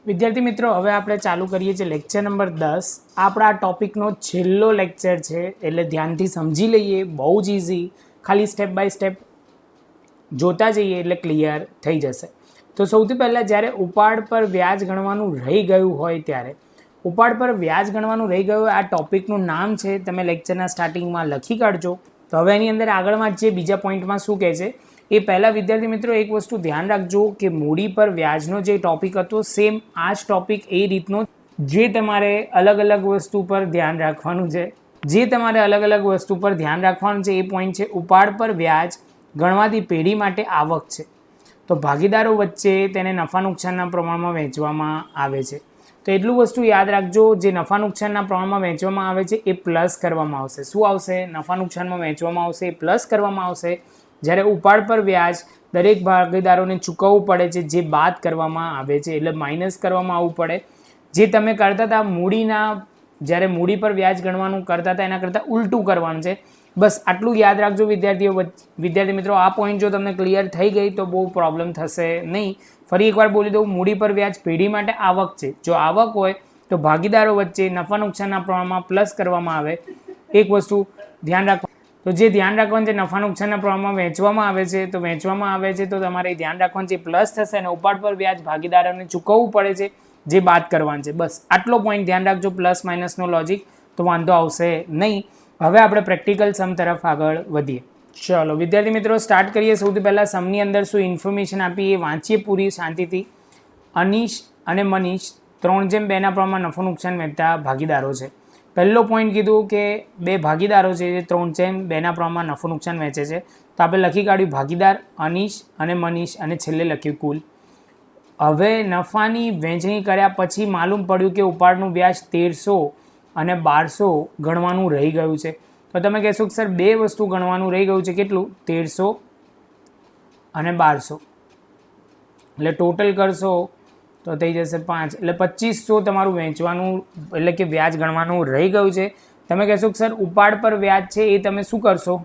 વિદ્યાર્થી મિત્રો, હવે આપણે ચાલુ કરીએ છીએ લેક્ચર નંબર 10. આપણા ટોપિકનો છેલ્લો લેક્ચર છે, એટલે ધ્યાનથી સમજી લઈએ. બહુ જ ઇઝી, ખાલી સ્ટેપ બાય સ્ટેપ જોતા જઈએ એટલે ક્લિયર થઈ જશે. તો સૌથી પહેલાં જ્યારે ઉપાડ પર વ્યાજ ગણવાનું રહી ગયું હોય ત્યારે ઉપાડ પર વ્યાજ ગણવાનું રહી ગયું આ ટોપિકનું નામ છે, તમે લેક્ચરના સ્ટાર્ટિંગમાં લખી કાઢજો. તો હવે એની અંદર આગળમાં જે બીજા પોઈન્ટમાં શું કહે છે એ પહેલાં વિદ્યાર્થી મિત્રો એક વસ્તુ ધ્યાન રાખજો કે મૂડી પર વ્યાજનો જે ટોપિક હતો સેમ આ જ ટોપિક એ રીતનો જે તમારે અલગ અલગ વસ્તુ પર ધ્યાન રાખવાનું છે. એ પોઈન્ટ છે ઉપાડ પર વ્યાજ ગણવાથી પેઢી માટે આવક છે. તો ભાગીદારો વચ્ચે તેને નફા નુકસાનના પ્રમાણમાં વહેંચવામાં આવે છે. તો એટલું વસ્તુ યાદ રાખજો, જે નફા નુકસાનના પ્રમાણમાં વહેંચવામાં આવે છે એ પ્લસ કરવામાં આવશે. શું આવશે? નફા નુકસાનમાં વહેંચવામાં આવશે એ પ્લસ કરવામાં આવશે. જ્યારે ઉપાડ પર વ્યાજ દરેક ભાગીદારોને ચૂકવવું પડે છે જે બાદ કરવામાં આવે છે, એટલે માઇનસ કરવામાં આવવું પડે. જે તમે કરતા હતા મૂડીના, જ્યારે મૂડી પર વ્યાજ ગણવાનું કરતા હતા એના કરતાં ઉલટું કરવાનું છે. બસ આટલું યાદ રાખજો વિદ્યાર્થી મિત્રો. આ પોઈન્ટ જો તમને ક્લિયર થઈ ગઈ તો બહુ પ્રોબ્લેમ થશે નહીં. ફરી એકવાર બોલી દઉં, મૂડી પર વ્યાજ પેઢી માટે આવક છે. જો આવક હોય તો ભાગીદારો વચ્ચે નફા નુકસાનના પ્રમાણમાં પ્લસ કરવામાં આવે. એક વસ્તુ ધ્યાન રાખવા, તો જે ધ્યાન રાખવાનું છે નફા નુકસાનના પ્રમાણમાં વહેંચવામાં આવે છે તો તમારે ધ્યાન રાખવાનું છે પ્લસ થશે, અને ઉપાડ પર વ્યાજ ભાગીદારોને ચૂકવવું પડે છે જે બાદ કરવાનું છે. બસ આટલો પોઈન્ટ ધ્યાન રાખજો, પ્લસ માઇનસનો લોજિક, તો વાંધો આવશે નહીં. હવે આપણે પ્રેક્ટિકલ સમ તરફ આગળ વધીએ. ચલો વિદ્યાર્થી મિત્રો, સ્ટાર્ટ કરીએ. સૌથી પહેલાં સમની અંદર શું ઇન્ફોર્મેશન આપી એ વાંચીએ પૂરી શાંતિથી. અનીશ અને મનીષ 3:2ના પ્રમાણમાં નફો નુકસાન વહેંચતા ભાગીદારો છે. પહેલો પોઈન્ટ કીધું કે બે ભાગીદારો છે જે 3:2ના પ્રમાણમાં નફો નુકસાન વહેંચે છે. તો આપણે લખી કાઢ્યું ભાગીદાર અનીશ અને મનીષ, અને છેલ્લે લખ્યું કુલ. હવે નફાની વહેંચણી કર્યા પછી માલુમ પડ્યું કે ઉપાડનું વ્યાજ 1300 અને 1200 ગણવાનું રહી ગયું છે. તો તમે કહેશો કે સર બે વસ્તુ ગણવાનું રહી ગયું છે, કેટલું? 1300 અને 1200, એટલે ટોટલ કરશો તો થઈ જશે 5, એટલે 2500 તમારું વહેંચવાનું, એટલે કે વ્યાજ ગણવાનું રહી ગયું છે. તમે કહેશો કે સર ઉપાડ પર વ્યાજ છે એ તમે શું કરશો?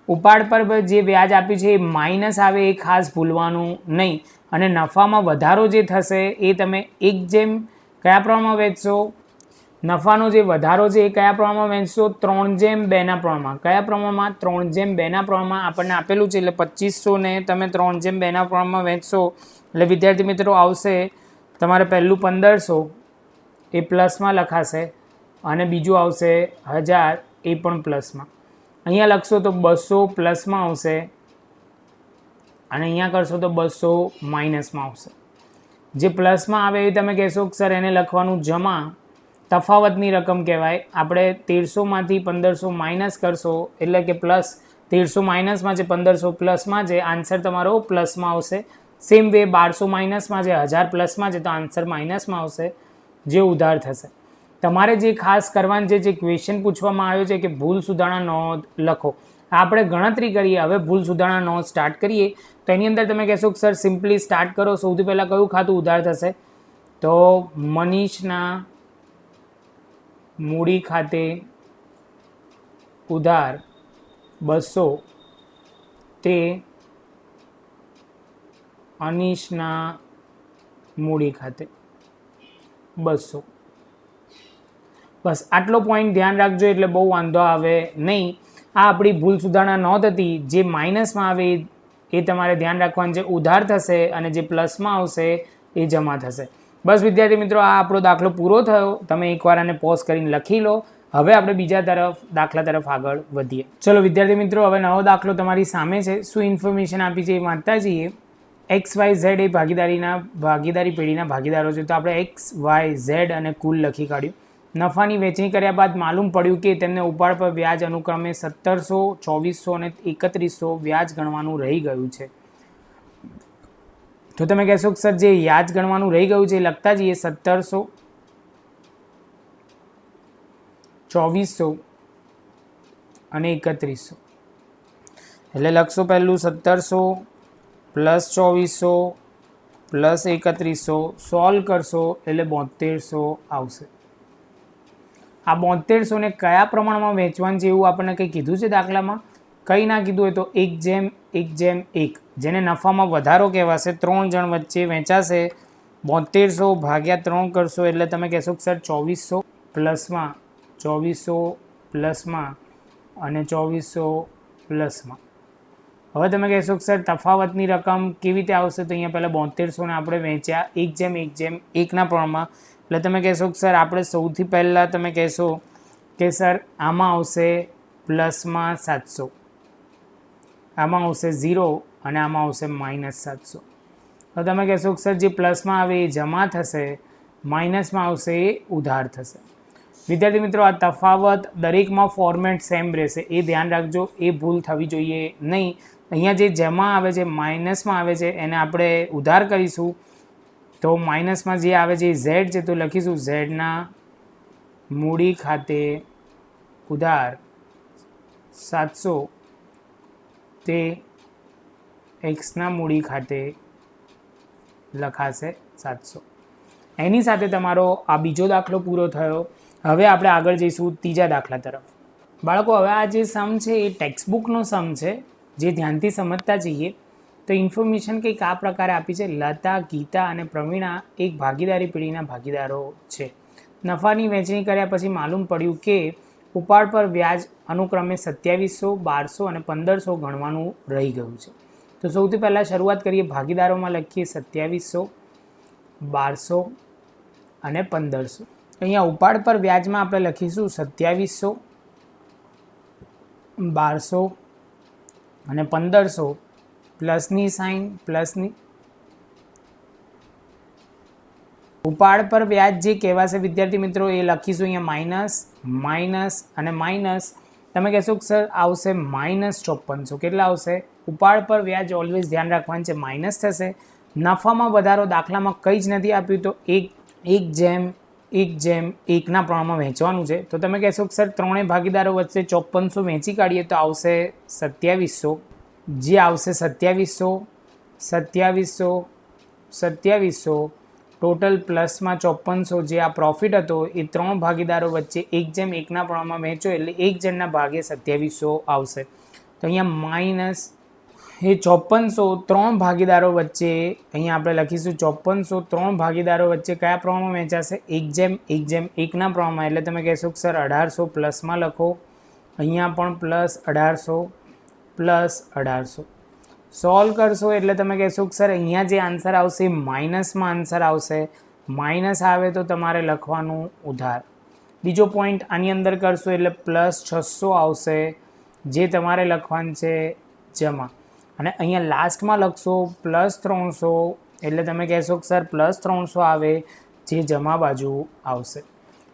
ઉપાડ પર જે વ્યાજ આપ્યું છે એ માઇનસ આવે, એ ખાસ ભૂલવાનું નહીં. અને નફામાં વધારો જે થશે એ તમે એક જેમ કયા પ્રમાણમાં વહેંચશો? નફાનો જે વધારો છે એ કયા પ્રમાણમાં વહેંચશો? 3:2ના પ્રમાણમાં. કયા પ્રમાણમાં? 3:2ના પ્રમાણમાં આપણને આપેલું છે, એટલે 2500 ને તમે 3:2ના પ્રમાણમાં વહેંચશો એટલે વિદ્યાર્થી મિત્રો આવશે તમારે પહેલું 1500 એ પ્લસમાં લખાશે, અને બીજું આવશે 1000 એ પણ પ્લસમાં. અહીંયા લખશો તો 200 પ્લસમાં આવશે, અને અહીંયા કરશો તો 200 માઇનસમાં આવશે. જે પ્લસમાં આવે એ તમે કહેશો કે સર એને લખવાનું જમા, તફાવતની રકમ કહેવાય. આપણે 1300માંથી 1500 માઇનસ કરશો એટલે કે પ્લસ, 1300 માઇનસમાં છે, 1500 પ્લસમાં છે, આન્સર તમારો પ્લસમાં આવશે. સેમ વે 1200 માઇનસમાં છે, 1000 પ્લસમાં છે, તો આન્સર માઇનસમાં આવશે, જે ઉધાર થશે. તમારે જે ખાસ કરવાનું છે, જે ક્વેશ્ચન પૂછવામાં આવ્યો છે કે ભૂલ સુધારણા નોંધ લખો. આપણે ગણતરી કરીએ. હવે ભૂલ સુધારણા નોંધ સ્ટાર્ટ કરીએ. તો એની અંદર તમે કહેશો કે સર સિમ્પલી સ્ટાર્ટ કરો. સૌથી પહેલાં કયું ખાતું ઉધાર થશે? તો મનીષના મૂડી ખાતે ઉધાર 200 તે અનીશના મૂડી ખાતે 200. બસ આટલો પોઈન્ટ ધ્યાન રાખજો, એટલે બહુ વાંધો આવે નહીં. આ આપણી ભૂલ સુધારણા નોંધ હતી. જે માઇનસમાં આવે એ તમારે ધ્યાન રાખવાનું છે, ઉધાર થશે, અને જે પ્લસમાં આવશે એ જમા થશે. બસ વિદ્યાર્થી મિત્રો, આ આપણો દાખલો પૂરો થયો. તમે એકવાર આને પોઝ કરીને લખી લો. હવે આપણે બીજા દાખલા તરફ આગળ વધીએ. ચલો વિદ્યાર્થી મિત્રો, હવે નવો દાખલો તમારી સામે છે. શું ઇન્ફોર્મેશન આપી છે એ વાંચતા જઈએ. XYZ એ ભાગીદારી પેઢીના ભાગીદારો છે. તો આપણે XYZ અને કુલ લખી કાઢ્યું. નફાની વહેંચણી કર્યા બાદ માલુમ પડ્યું કે તેમને ઉપાડ પર વ્યાજ અનુક્રમે 1700, 2400 અને 3100 વ્યાજ ગણવાનું રહી ગયું છે. તો તમે કહેશો કે સર જે વ્યાજ ગણવાનું રહી ગયું છે એ લખતા જઈએ. 1700, 2400 અને 3100. એટલે લખશો પહેલું 1700 પ્લસ 2400 પ્લસ 3100, સોલ્વ કરશો એટલે 7200 આવશે. આ 7200ને કયા પ્રમાણમાં વહેંચવાનું છે એવું આપણને કંઈ કીધું છે દાખલામાં? કંઈ ના કીધું હોય તો 1:1:1, જેને નફામાં વધારો કહેવાશે. 3 જણ વચ્ચે વહેંચાશે 7200 ભાગ્યા 3 કરશો એટલે તમે કહેશો કે સર 2400 પ્લસમાં 2400 પ્લસમાં અને 2400 પ્લસમાં. હવે તમે કહેશો કે સર તફાવતની રકમ કેવી રીતે આવશે? તો અહીંયા પહેલાં 7200ને આપણે વહેંચ્યા 1:1:1ના પ્રમાણમાં. એટલે તમે કહેશો કે સર આપણે સૌથી પહેલાં તમે કહેશો કે સર આમાં આવશે પ્લસમાં 700, આમાં આવશે 0 અને આમાં આવશે -700. તો તમે કહેશો કે સર જે પ્લસમાં આવે એ જમા થશે, માઇનસમાં આવશે એ ઉધાર થશે. વિદ્યાર્થી મિત્રો, આ તફાવત દરેકમાં ફોર્મેટ સેમ રહેશે, એ ધ્યાન રાખજો, એ ભૂલ થવી જોઈએ નહીં. અહીંયા જે જમા આવે છે, માઇનસમાં આવે છે, એને આપણે ઉધાર કરીશું. તો માઇનસમાં જે આવે છે એ ઝેડ છે, તો લખીશું ઝેડના મૂડી ખાતે ઉધાર 700 તે એક્સના મૂડી ખાતે લખાશે 700. એની સાથે તમારો આ બીજો દાખલો પૂરો થયો. હવે આપણે આગળ જઈશું ત્રીજા દાખલા તરફ. બાળકો, હવે આ જે સમ છે એ ટેક્સ્ટબુકનો સમ છે, જે ધ્યાનથી સમજતા જઈએ તો ઇન્ફોર્મેશન કંઈક આ પ્રકારે આપી છે. લતા, ગીતા અને પ્રવીણા એક ભાગીદારી પેઢીના ભાગીદારો છે. નફાની વહેંચણી કર્યા પછી માલુમ પડ્યું કે ઉપાડ પર વ્યાજ અનુક્રમે 2700, 1200 અને 1500 ગણવાનું રહી ગયું છે. તો સૌથી પહેલાં શરૂઆત કરીએ, ભાગીદારોમાં લખીએ 2700, 1200 અને 1500. અહીંયા ઉપાડ પર વ્યાજમાં આપણે લખીશું 2700, 1200 અને 1500, પ્લસની સાઇન, પ્લસની. ઉપાડ પર વ્યાજ જે કહેવાશે વિદ્યાર્થી મિત્રો એ લખીશું અહીંયા માઇનસ, માઇનસ અને માઇનસ. તમે કહેશો કે સર આવશે -5400. કેટલા આવશે? ઉપાડ પર વ્યાજ ઓલવેઝ ધ્યાન રાખવાનું છે, માઇનસ થશે. નફામાં વધારો દાખલામાં કંઈ જ નથી આપ્યું, તો 1:1:1ના પ્રમાણમાં વહેંચવાનું છે. તો તમે કહેશો કે સર ત્રણેય ભાગીદારો વચ્ચે 5400 વહેંચી કાઢીએ તો આવશે 2700, જે આવશે 2700, 2700 ટોટલ પ્લસમાં 5400. જે આ પ્રોફિટ હતો એ ત્રણ ભાગીદારો વચ્ચે 1:1ના પ્રમાણમાં વહેંચો એટલે એક જણના ભાગે 2700 આવશે. તો અહીંયા માઇનસ એ 5400 ત્રણ ભાગીદારો વચ્ચે, અહીંયા આપણે લખીશું 5400 ત્રણ ભાગીદારો વચ્ચે કયા પ્રમાણમાં વહેંચાશે? 1:1:1ના પ્રમાણમાં. એટલે તમે કહેશો કે સર 1800 પ્લસમાં લખો, અહીંયા પણ +1800 +1800. સોલ્વ કરશો એટલે તમે કહેશો કે સર અહીંયા જે આન્સર આવશે એ માઇનસમાં આન્સર આવશે. માઇનસ આવે તો તમારે લખવાનું ઉધાર. બીજો પોઈન્ટ આની અંદર કરશો એટલે +600 આવશે, જે તમારે લખવાનું છે જમા. અને અહીંયા લાસ્ટમાં લખશો +300 એટલે તમે કહેશો કે સર +300 આવે, જે જમા બાજુ આવશે.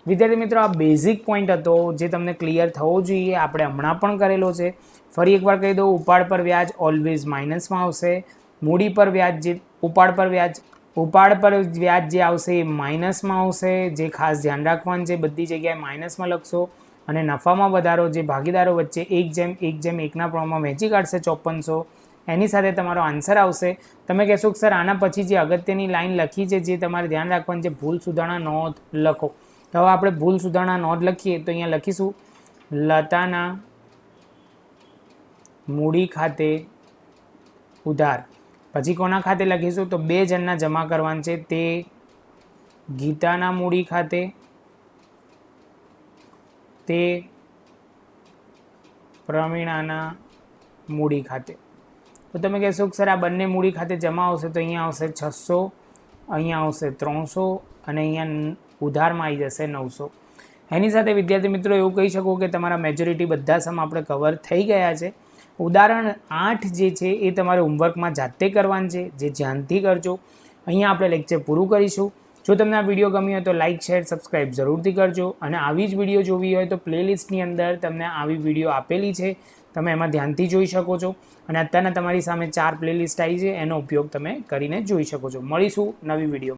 વિદ્યાર્થી મિત્રો, આ બેઝિક પોઈન્ટ હતો જે તમને ક્લિયર થવો જોઈએ, આપણે હમણાં પણ કરેલો છે. ફરી એકવાર કહી દઉં, ઉપાડ પર વ્યાજ ઓલવેઝ માઇનસમાં આવશે. મૂડી પર વ્યાજ જે ઉપાડ પર વ્યાજ જે આવશે એ માઇનસમાં આવશે, જે ખાસ ધ્યાન રાખવાનું છે, બધી જગ્યાએ માઇનસમાં લખશો. અને નફામાં વધારો જે ભાગીદારો વચ્ચે 1:1:1ના પ્રમાણમાં વહેંચી કાઢશે 5400, એની સાથે તમારો આન્સર આવશે. તમે કહેશો કે સર આના પછી જે અગત્યની લાઈન લખી છે જે તમારે ધ્યાન રાખવાનું છે, ભૂલ સુધારણા નોંધ લખો. તો હવે આપણે ભૂલ સુધારણા નોંધ લખીએ તો અહીંયા લખીશું લતાના મૂડી ખાતે ઉધાર. પછી કોના ખાતે લખીશું? તો બે જણના જમા કરવાનું છે, તે ગીતાના મૂડી ખાતે, તે પ્રવીણાના મૂડી ખાતે. તો તમે કહેશો કે સર આ બંને મૂડી ખાતે જમા આવશે તો અહીંયા આવશે 600, અહીંયા આવશે 300 અને અહીંયા ઉધારમાં આવી જશે 900. એની સાથે વિદ્યાર્થી મિત્રો એવું કહી શકો કે તમારા મેજોરિટી બધા સમ આપણે કવર થઈ ગયા છે. ઉદાહરણ 8 જે છે એ તમારે હોમવર્કમાં જાતે કરવાનું છે, જે ધ્યાનથી કરજો. અહીંયા આપણે લેક્ચર પૂરું કરીશું. જો તમને આ વિડીયો ગમ્યો હોય તો લાઇક, શેર, સબસ્ક્રાઈબ જરૂરથી કરજો. અને આવી જ વિડીયો જોવી હોય તો પ્લેલિસ્ટની અંદર તમને આવી વિડીયો આપેલી છે, તમે એમાં ધ્યાનથી જોઈ શકો છો. અને અત્યારના તમારી સામે 4 પ્લેલિસ્ટ આવી છે, એનો ઉપયોગ તમે કરીને જોઈ શકો છો. મળીશું નવી વિડીયો.